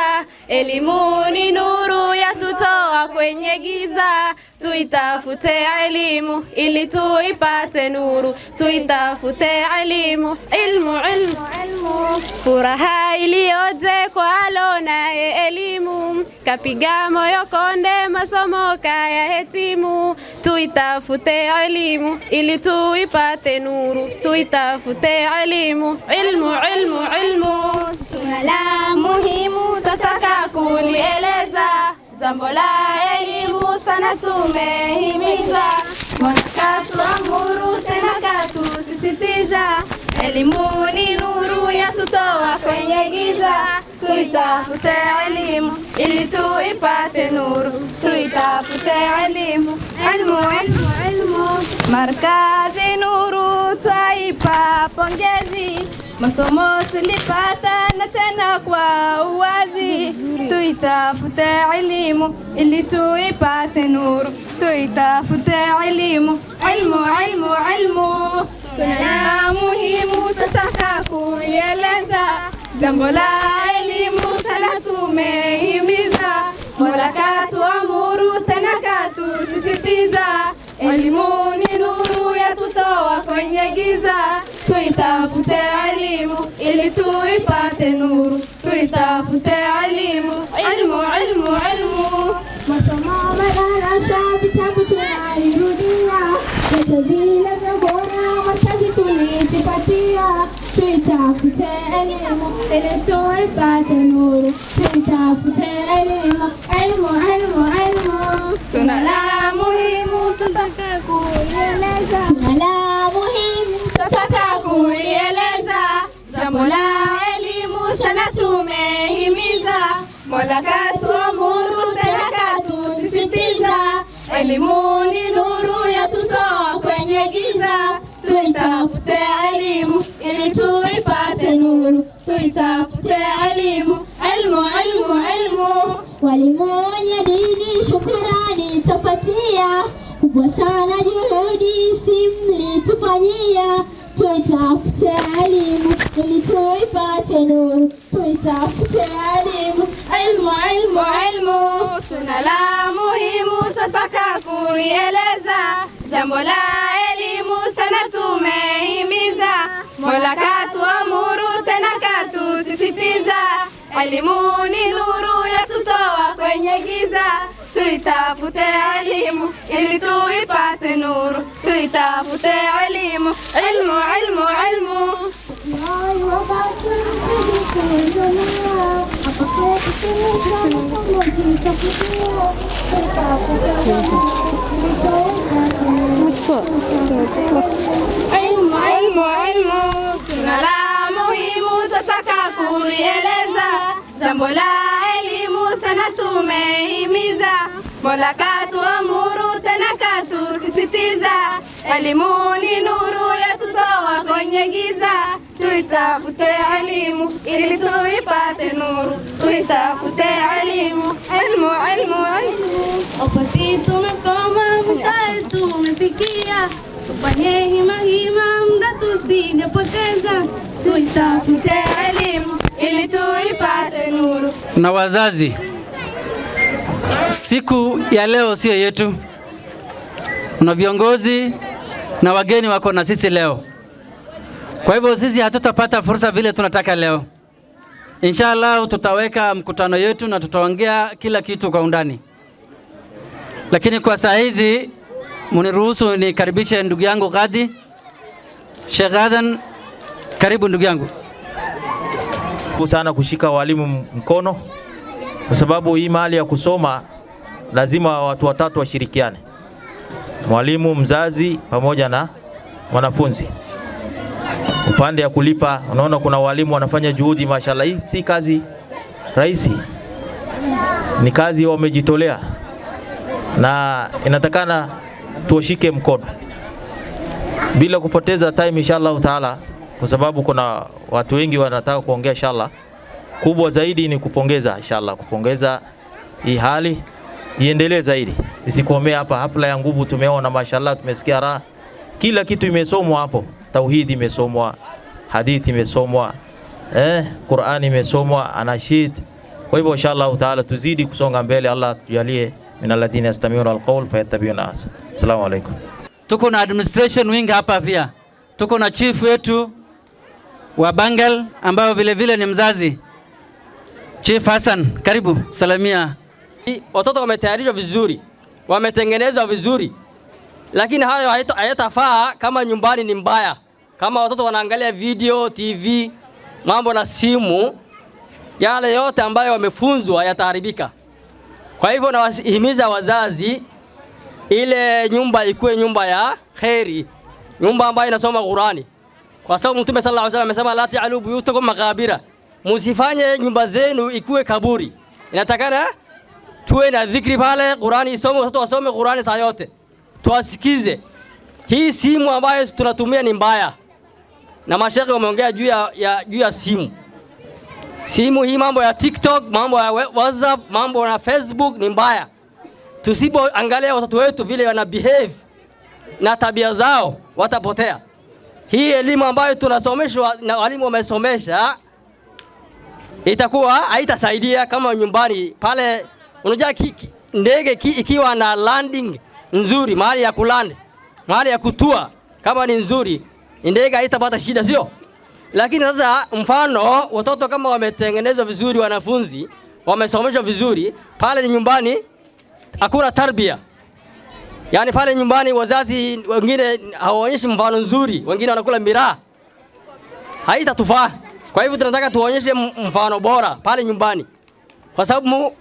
elimu ni nuru yatutoa kwenye giza, tuitafute elimu ili tuipate nuru, tuitafute elimu, ilmu ilmu ilmu. Furaha iliyoje kwa alonaye elimu, kapiga moyo konde masomo kaya hetimu, tuitafute elimu ili tuipate nuru, tuitafute elimu, ilmu ilmu ilmu. Tuna la muhimu tataka kulieleza, jambo la elimu sana tumehimiza. Katuamuru tena katusisitiza, elimu ni nuru ya tutoa kwenye giza. Tuitafute elimu ili tuipate nuru, tuitafute elimu. Ilmu, ilmu, ilmu. Markazi Nuru twaipa pongezi, masomo tulipata na tena kwa uwazi. Tuitafute elimu ili tuipate nuru, tuitafute elimu. Ilmu, ilmu, ilmu. Tuna muhimu tutaka kuieleza, jambo la elimu sana tumehimiza. Mola katuamuru tena katusisitiza, elimu ni nuru ya tutoa kwenye giza. Tuitafute elimu ili tuipate nuru, tuitafute elimu. Ilmu, ilmu, ilmu. Masomo madarasa, vitabu tunairudia, vyote vile vya bora wazazi tulizipatia. Tuitafute elimu ili tuipate nuru, tuitafute elimu. Ilmu, ilmu, ilmu. Tuna la muhimu tutaka kuieleza, tuna la muhimu tutaka kuieleza, jambo la elimu sana tumehimiza. Mola katuamuru tena katusisitiza, elimu ni nuru ya tutoa kwenye giza. Tuitafute elimu ili tuipate nuru, tuitafute elimu. Ilmu, ilmu, ilmu. Walimu wenye dini shukrani tapatia, kubwa sana juhudi simlitufanyia. Tuitafute elimu ili tuipate nuru, tuitafute elimu. Ilmu, ilmu, ilmu. Tuna la muhimu tutaka kuieleza, jambo la elimu sana tumehimiza. Mola katuamuru tena katusisitiza, elimu ni nuru ya tutoa kwenye giza. Tuitafute elimu ili tuipate nuru, tuitafute elimu. Ilmu, ilmu, ilmu. Ilmu, ilmu, ilmu. Tuna la muhimu tutaka kuieleza, jambo la elimu sana tumehimiza. Mola katuamuru tena katusisitiza, elimu ni nuru ya tutoa kwenye giza. Tuitafute elimu ili tuipate nuru, tuitafute elimu. Ilmu, ilmu, ilmu. Wakati tumekoma mshale tumefikia, tufanye hima hima muda tusijapoteza. Tuitafute elimu ili tuipate nuru. Na wazazi, siku ya leo sio yetu. Kuna viongozi na wageni wako na sisi leo. Kwa hivyo sisi hatutapata fursa vile tunataka leo. Inshallah tutaweka mkutano yetu na tutaongea kila kitu kwa undani. Lakini kwa saa hizi mniruhusu nikaribishe ndugu yangu Qadi Sheikh Adhan. Karibu ndugu yangu. Sana kushika walimu mkono, kwa sababu hii mahali ya kusoma lazima watu watatu washirikiane: mwalimu, mzazi pamoja na mwanafunzi. Upande ya kulipa, unaona kuna walimu wanafanya juhudi, mashallah. Hii si kazi rahisi, ni kazi wamejitolea, na inatakana tuwashike mkono bila kupoteza time inshallah taala, kwa sababu kuna watu wengi wanataka kuongea inshallah. Kubwa zaidi ni kupongeza inshallah, kupongeza hii hali iendelee zaidi, isikomee hapa. Hafla ya nguvu tumeona mashallah, tumesikia raha, kila kitu imesomwa hapo. Tauhidi imesomwa, hadithi imesomwa, Qur'ani imesomwa, anashid. Kwa hivyo inshallah taala tuzidi kusonga mbele. Allah tujalie min alladhina yastami'una alqawl fayattabi'una ahsana. Assalamu alaykum. Tuko na administration wing hapa pia. Tuko na chief wetu wa Bangal ambao vile vile ni mzazi, Chief Hassan. Karibu salamia. Watoto wametayarishwa vizuri, wametengenezwa vizuri, lakini hayo hayatafaa kama nyumbani ni mbaya. Kama watoto wanaangalia video, TV, mambo na simu, yale yote ambayo wamefunzwa yataharibika. Kwa hivyo nawahimiza wazazi, ile nyumba ikuwe nyumba ya khairi, nyumba ambayo inasoma Qur'ani, kwa sababu Mtume sallallahu alaihi wasallam amesema la ta'alu buyutakum maqabira, musifanye nyumba zenu ikuwe kaburi. Inatakana tuwe na dhikri pale, Qur'ani isome, watoto wasome Qur'ani saa yote, tuwasikize. Hii simu ambayo tunatumia ni mbaya, na mashekhe wameongea juu ya simu. Simu hii, mambo ya TikTok, mambo ya WhatsApp, mambo na Facebook ni mbaya. Tusipoangalia watoto wetu vile wana behave na tabia zao, watapotea. Hii elimu ambayo tunasomeshwa na walimu wamesomesha itakuwa haitasaidia kama nyumbani pale. Unajua ndege ikiwa na landing nzuri, mahali ya kulanda, mahali ya kutua kama ni nzuri, ndege haitapata shida, sio? Lakini sasa mfano watoto kama wametengenezwa vizuri, wanafunzi wamesomeshwa vizuri, pale nyumbani hakuna tarbia. Yani pale nyumbani wazazi wengine hawaonyeshi mfano nzuri, wengine wanakula miraa, haitatufaa. Kwa hivyo tunataka tuonyeshe mfano bora pale nyumbani, kwa sababu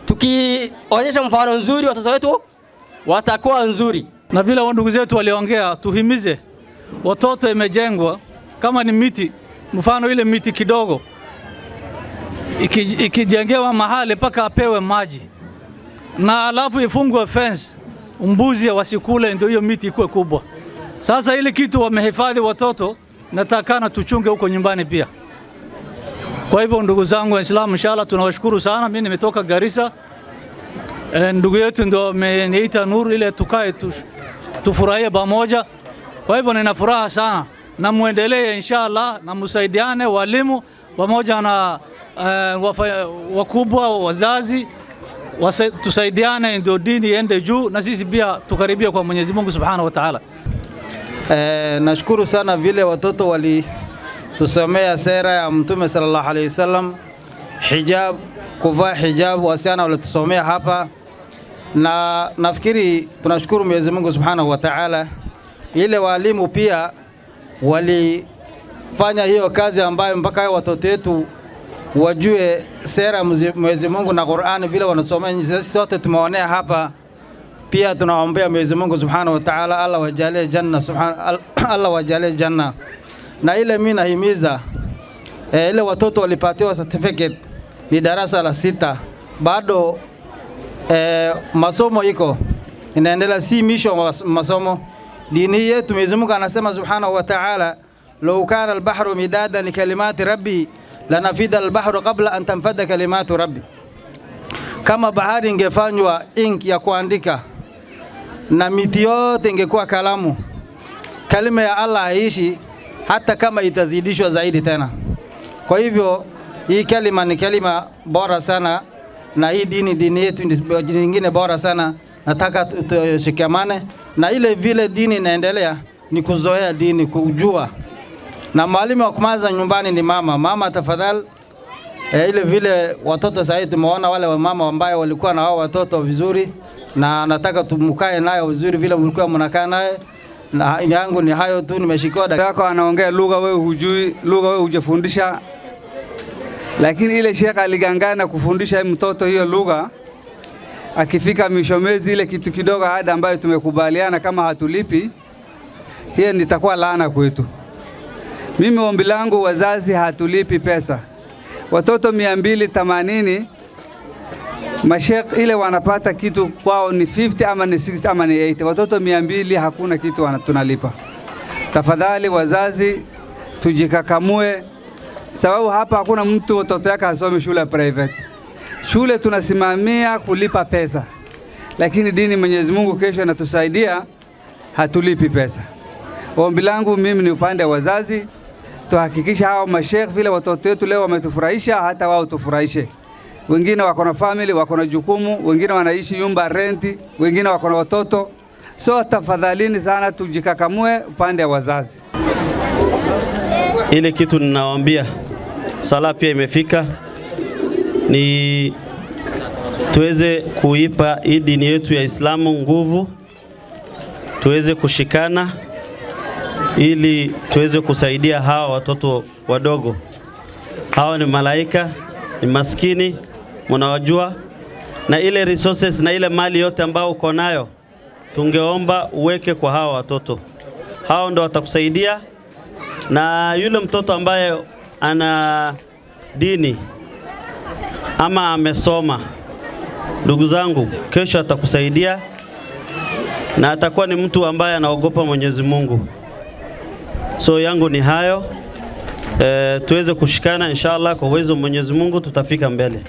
tukionyesha mfano nzuri watoto wetu watakuwa nzuri. Na vile ndugu zetu waliongea, tuhimize watoto. Imejengwa kama ni miti, mfano ile miti kidogo ikijengewa mahali paka apewe maji, na alafu ifungwe fence, mbuzi wasikule, ndio hiyo miti ikuwe kubwa. Sasa ile kitu wamehifadhi watoto, natakana tuchunge huko nyumbani pia. Kwa hivyo ndugu zangu Waislamu, inshallah tunawashukuru sana. Mimi nimetoka Garissa, ndugu yetu ndio ameniita Nuru ile tukae tufurahie pamoja. Kwa hivyo nina furaha sana, na muendelee inshallah, na msaidiane walimu pamoja na wakubwa wazazi, tusaidiane ndio dini iende juu, na sisi pia tukaribia kwa Mwenyezi Mungu Subhanahu wa Ta'ala. Nashukuru sana vile watoto walitusomea sera ya Mtume sallallahu alaihi wasallam, hijab, kuvaa hijab, wasichana walitusomea hapa, na nafikiri tunashukuru Mwenyezi Mungu Subhanahu wa Ta'ala. Ile walimu pia walifanya hiyo kazi ambayo mpaka watoto wetu wajue sera Mwenyezi Mungu na Qur'ani vile wanasomea. Sisi sote tumeonea hapa, pia tunaombea Mwenyezi Mungu Subhanahu wa Ta'ala Allah wajalie janna, Allah wajalie janna. Na ile mimi nahimiza ile watoto walipatiwa certificate ni darasa la 6, bado masomo iko inaendelea, si misho masomo. Dini yetu Mwenyezi Mungu anasema Subhanahu wa Ta'ala, law kana al-bahru midadan li kalimati rabbi lanafida al-bahru qabla an tanfada kalimatu rabbi. Kama bahari ingefanywa ink ya kuandika na miti yote ingekuwa kalamu, kalima ya Allah haishi hata kama itazidishwa zaidi tena. Kwa hivyo hii kalima ni kalima bora sana, na hii dini yetu nyingine bora sana. Nataka tushikamane na ile vile dini inaendelea, ni kuzoea dini, kujua. Na mwalimu wa kwanza nyumbani ni mama. Mama tafadhali, ile vile watoto sasa tumeona wale wa mama ambao walikuwa na hao watoto vizuri, na nataka tumkae nayo vizuri vile mlikuwa mnakaa naye. Na yangu ni hayo tu, nimeshikwa dada yako anaongea lugha wewe hujui, lugha wewe hujafundisha, lakini ile shekha aligangana kufundisha mtoto hiyo lugha. Akifika mishomezi ile kitu kidogo ada ambayo tumekubaliana kama hatulipi, hiyo nitakuwa laana kwetu. Mimi ombi langu wazazi, hatulipi pesa. Watoto 280 mashekh ile wanapata kitu kwao ni 50 ama ni 60 ama ni 80. Watoto 200 hakuna kitu tunalipa. Tafadhali wazazi tujikakamue, sababu hapa hakuna mtu watoto yake asome shule private. Shule tunasimamia kulipa pesa, lakini dini Mwenyezi Mungu kesho anatusaidia, hatulipi pesa. Ombi langu mimi ni upande wa wazazi, tuhakikisha hao mashekh vile watoto wetu leo wametufurahisha, hata wao tufurahishe. Wengine wako na family, wako na jukumu, wengine wanaishi nyumba renti, wengine wako na watoto. So tafadhalini sana tujikakamue upande wa wazazi. Ile kitu ninawaambia, sala pia imefika, ni tuweze kuipa hii dini yetu ya Islamu nguvu, tuweze kushikana ili tuweze kusaidia hawa watoto wadogo. Hawa ni malaika ni maskini, mnawajua, na ile resources na ile mali yote ambayo uko nayo, tungeomba uweke kwa hawa watoto. Hao ndio watakusaidia, na yule mtoto ambaye ana dini ama amesoma, ndugu zangu, kesho atakusaidia na atakuwa ni mtu ambaye anaogopa Mwenyezi Mungu. So yangu ni hayo. Tuweze kushikana inshallah, kwa uwezo Mwenyezi Mungu tutafika mbele.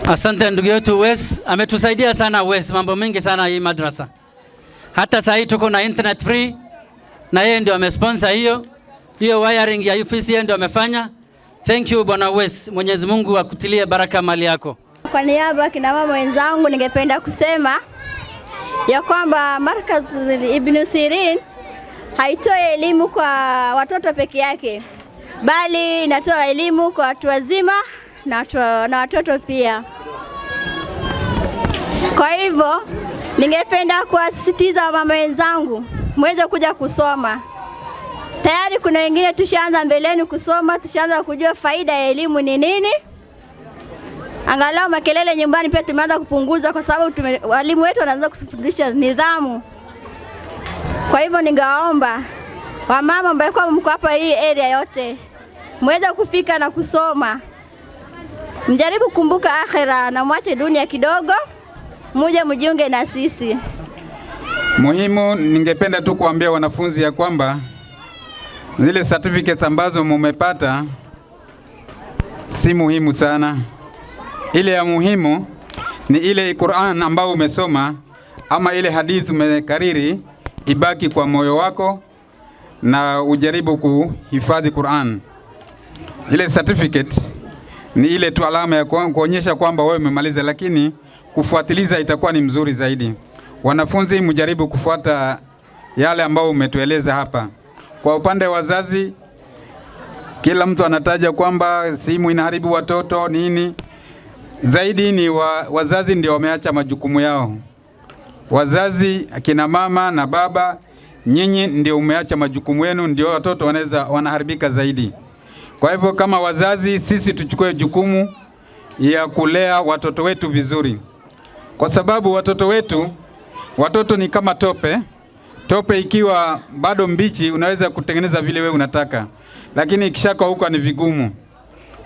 Asante ndugu yetu Wes, ametusaidia sana Wes, mambo mengi sana hii madrasa. Hata sasa tuko na internet free na yeye ndio amesponsor hiyo wiring ya UFC ndio amefanya. Thank you bwana Wes, Mwenyezi Mungu akutilie baraka mali yako. Kwa niaba kina mama wenzangu ningependa kusema ya kwamba Markaz Ibn Sirin haitoi elimu kwa watoto peke yake, bali inatoa elimu kwa watu wazima na watoto pia. Kwa hivyo ningependa kuwasisitiza mama wenzangu muweze kuja kusoma. Tayari kuna wengine tushaanza mbeleni kusoma, tushaanza kujua faida ya elimu ni nini. Angalau makelele nyumbani pia tumeanza kupunguza, kwa sababu walimu wetu wanaanza kufundisha nidhamu. Kwa hivyo ningewaomba wamama ambao mko hapa hii area yote muweze kufika na kusoma. Mjaribu kumbuka akhera na mwache dunia kidogo, muje mjiunge na sisi. Muhimu, ningependa tu kuambia wanafunzi ya kwamba zile certificates ambazo mumepata si muhimu sana. Ile ya muhimu ni ile Qur'an ambao umesoma ama ile hadithi umekariri, ibaki kwa moyo wako na ujaribu kuhifadhi Qur'an. Ile certificate ni ile tu alama ya kuonyesha kwamba wewe umemaliza, lakini kufuatiliza itakuwa ni mzuri zaidi. Wanafunzi mjaribu kufuata yale ambao umetueleza hapa. Kwa upande wa wazazi, kila mtu anataja kwamba simu inaharibu watoto nini. Zaidi ni wazazi ndio wameacha majukumu yao. Wazazi, akina mama na baba, nyinyi ndio umeacha majukumu yenu, ndio watoto wanaharibika zaidi. Kwa hivyo kama wazazi, sisi tuchukue jukumu ya kulea watoto wetu vizuri. Kwa sababu watoto ni kama tope. Tope ikiwa bado mbichi unaweza kutengeneza vile wewe unataka, lakini ikishakauka ni vigumu.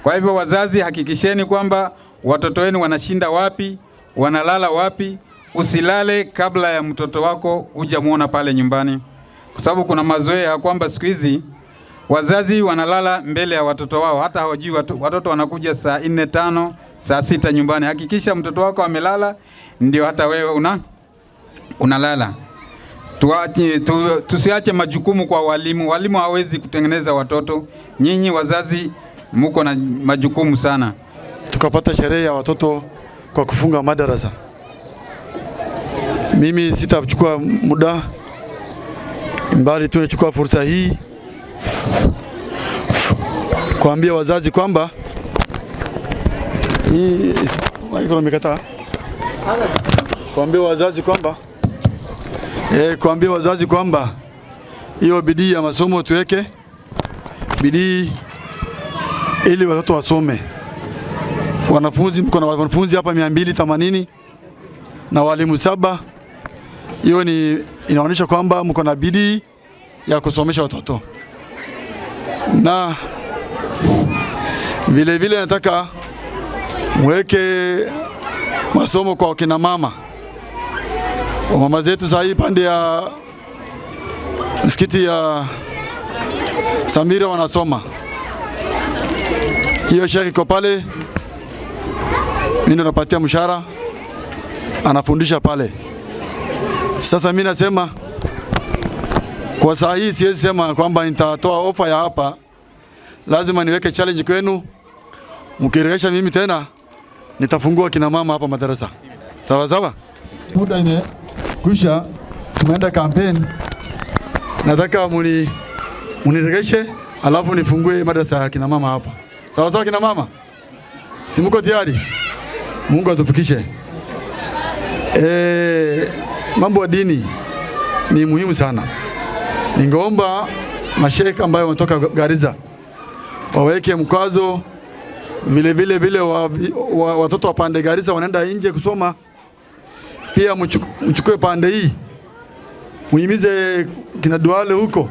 Kwa hivyo wazazi, hakikisheni kwamba watoto wenu wanashinda wapi, wanalala wapi. Usilale kabla ya mtoto wako hujamuona pale nyumbani, kwa sababu kuna mazoea kwamba siku hizi wazazi wanalala mbele ya watoto wao, hata hawajui watoto wanakuja saa 4, 5, saa 6 nyumbani. Hakikisha mtoto wako amelala ndio hata wewe unalala. Tusiache majukumu kwa walimu. Walimu hawezi kutengeneza watoto. Nyinyi wazazi mko na majukumu sana. Tukapata sherehe ya watoto kwa kufunga madarasa. Mimi sitachukua muda, mbali tunachukua fursa hii kuambia wazazi kwamba kuambia wazazi kwamba hiyo bidii ya masomo tuweke bidii ili watoto wasome. Wanafunzi, mko na wanafunzi hapa 280 na walimu 7. Hiyo inaonyesha kwamba mko na bidii ya kusomesha watoto. Na vile nataka mweke masomo kwa kina mama. Mama zetu sasa pande ya msikiti ya Samira wanasoma. Hiyo shekhi iko pale, mimi napatia mshahara, anafundisha pale. Sasa mimi nasema kwa saa hii siwezi sema kwamba nitatoa ofa ya hapa. Lazima niweke challenge kwenu. Mkirejesha mimi tena nitafungua kina mama hapa madarasa. Sawa sawa? Muda imekwisha, tumeenda campaign. Nataka munirejeshe alafu nifungue madarasa ya kina mama hapa. Sawa sawa kina mama? Si mko tayari? Mungu atufikishe. Mambo ya dini ni muhimu sana. Ningeomba masheikh ambayo wanatoka Garissa waweke mkazo vile watoto wa pande Garissa wanaenda nje kusoma, pia mchukue pande hii, muhimize kina Duale huko.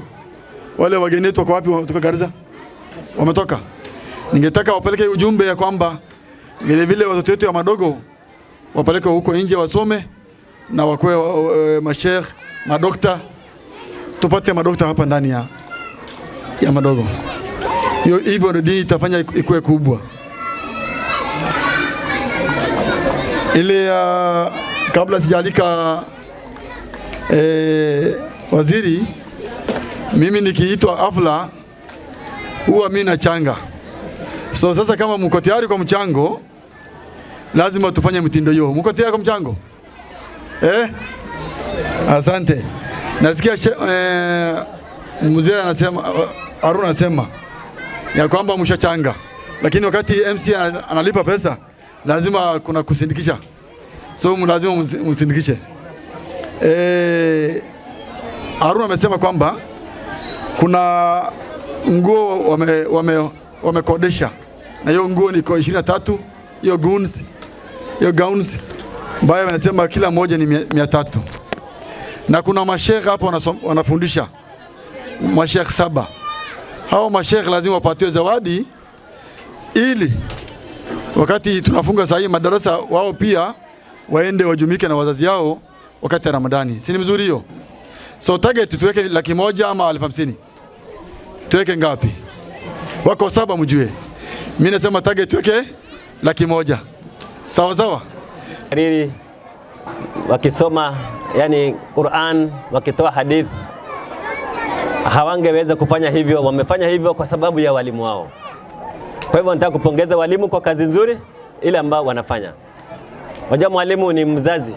Wale wageni wetu wako wapi? Kutoka Garissa wametoka. Ningetaka wapeleke ujumbe ya kwamba vile watoto wetu ya madogo wapeleke huko nje wasome na wakoe masheikh, madokta, tupate madokta hapa ndani ya madogo. Hivyo ndio dini itafanya ikuwe kubwa. Ile kabla sijalika waziri, mimi nikiitwa hafla huwa mimi nachanga. So sasa kama mko tayari kwa mchango, lazima tufanye mtindo hiyo. Mko tayari kwa mchango? Asante. Nasikia mzee anasema, Haruna anasema ya kwamba mshachanga, lakini wakati MC analipa pesa lazima kuna kusindikisha. So lazima msindikishe. Haruna amesema kwamba kuna nguo wamekodesha, na hiyo nguo ni kwa 23, hiyo gowns ambayo wanasema kila moja ni 300. Na kuna masheikh hapo wanafundisha, masheikh 7. Hao masheikh lazima wapatiwe zawadi, ili wakati tunafunga saa hii madarasa wao pia waende wajumike na wazazi yao wakati wa Ramadhani. Si ni mzuri hiyo? So target tuweke 100,000 ama 50,000. Tuweke ngapi? Wako 7 mjue. Mimi nasema target tuweke 100,000. Sawa sawa? Kariri wakisoma yani Qur'an, wakitoa hadith, hawangeweza kufanya hivyo. Wamefanya hivyo kwa sababu ya walimu wao. Kwa hivyo nataka kupongeza walimu kwa kazi nzuri ile ambao wanafanya. Wajua mwalimu ni mzazi.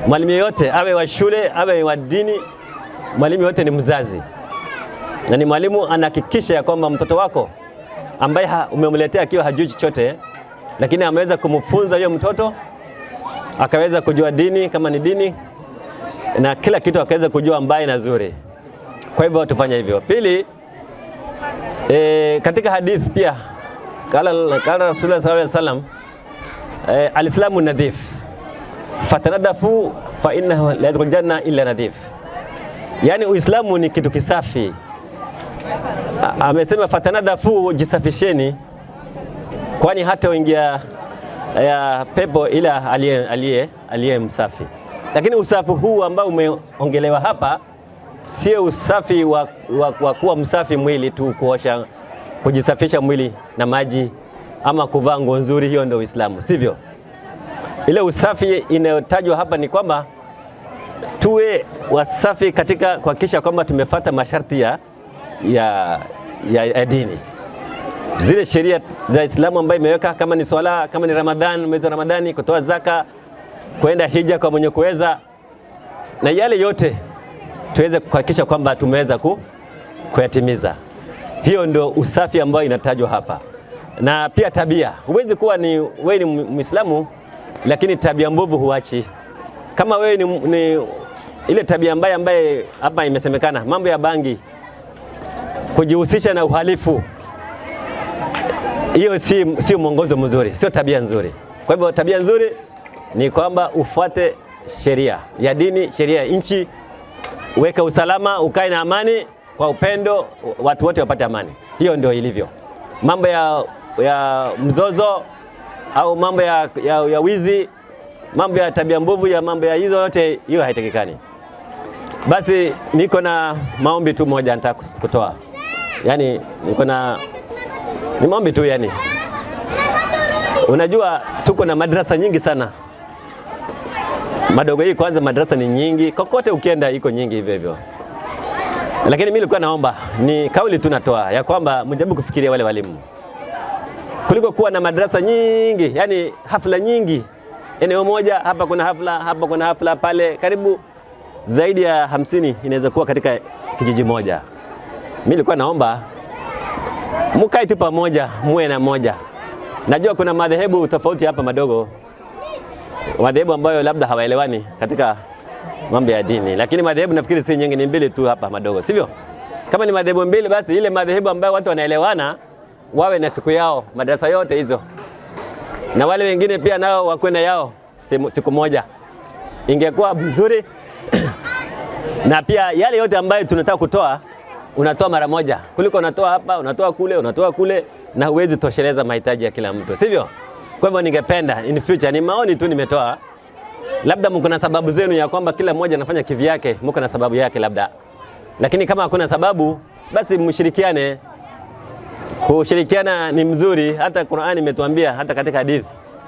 Mwalimu yote, awe wa shule, awe wa dini, mwalimu yote ni mzazi. Na ni mwalimu anahakikisha ya kwamba mtoto wako ambaye umemletea akiwa hajui chochote, lakini ameweza kumfunza hiyo mtoto, akaweza kujua dini kama ni dini, na kila kitu akaweza kujua mbaya na nzuri. Kwa hivyo tufanye hivyo. Pili, katika hadith pia kala Rasulullah sallallahu alaihi wasallam, alislamu nadhif, fatanadafu fa innahu la yadkhul janna illa nadhif. Yani Uislamu ni kitu kisafi. Amesema fatanadafu, jisafisheni, kwani hata uingia pepo ila aliye msafi. Lakini usafi huu ambao umeongelewa hapa sio usafi wa kuwa msafi mwili tu, kuosha, kujisafisha mwili na maji ama kuvaa nguo nzuri. Hiyo ndio Uislamu, sivyo? Ile usafi inayotajwa hapa ni kwamba tuwe wasafi katika kuhakikisha kwamba tumefuata masharti ya dini, zile sheria za Islamu ambayo imeweka, kama ni swala, kama ni Ramadhan, mwezi wa Ramadhani, kutoa zaka, kwenda hija kwa mwenye kuweza, na yale yote tuweze kuhakikisha kwamba tumeweza kuyatimiza. Hiyo ndio usafi ambao inatajwa hapa. Na pia tabia, huwezi kuwa wewe ni Muislamu lakini tabia mbovu huachi. Kama wewe ni ile tabia mbaya ambaye hapa imesemekana, mambo ya bangi, kujihusisha na uhalifu, hiyo si mwongozo mzuri, sio tabia nzuri. Kwa hivyo tabia nzuri ni kwamba ufuate sheria ya dini, sheria ya nchi, weka usalama, ukae na amani kwa upendo, watu wote wapate amani. Hiyo ndio ilivyo. Mambo ya mzozo au mambo ya wizi, mambo ya tabia mbovu, ya mambo ya hizo yote, hiyo haitakikani. Basi niko na maombi tu moja nataka kutoa. Yani ni maombi tu yani. Unajua tuko na madrasa nyingi sana. Madogo hii kwanza madrasa ni nyingi, kokote ukienda iko nyingi hivyo hivyo. Lakini mimi nilikuwa naomba, ni kauli tunatoa ya kwamba mjaribu kufikiria wale walimu. Kuliko kuwa na madrasa nyingi, yani hafla nyingi. Eneo moja, hapa kuna hafla, pale karibu zaidi ya 50 inaweza kuwa katika kijiji moja. Mimi nilikuwa naomba mkae tu pamoja, muwe na moja. Najua kuna madhehebu tofauti hapa madogo, madhehebu ambayo labda hawaelewani katika mambo ya dini, lakini madhehebu nafikiri si nyingi, ni mbili tu hapa madogo, sivyo? Kama ni madhehebu mbili, basi ile madhehebu ambayo watu wanaelewana wawe na siku yao, madarasa yote hizo, na wale wengine pia nao wakwenda yao siku moja, ingekuwa vizuri. Na pia yale yote ambayo tunataka kutoa, unatoa mara moja, kuliko unatoa hapa, unatoa kule, na huwezi tosheleza mahitaji ya kila mtu, sivyo? Kwa hivyo ningependa in future, ni maoni tu nimetoa, labda mko na sababu zenu ya kwamba kila mmoja anafanya kivyake, mko na sababu yake labda, lakini kama hakuna sababu, basi mshirikiane. Kushirikiana ni mzuri, hata Qur'ani imetuambia, hata katika hadithi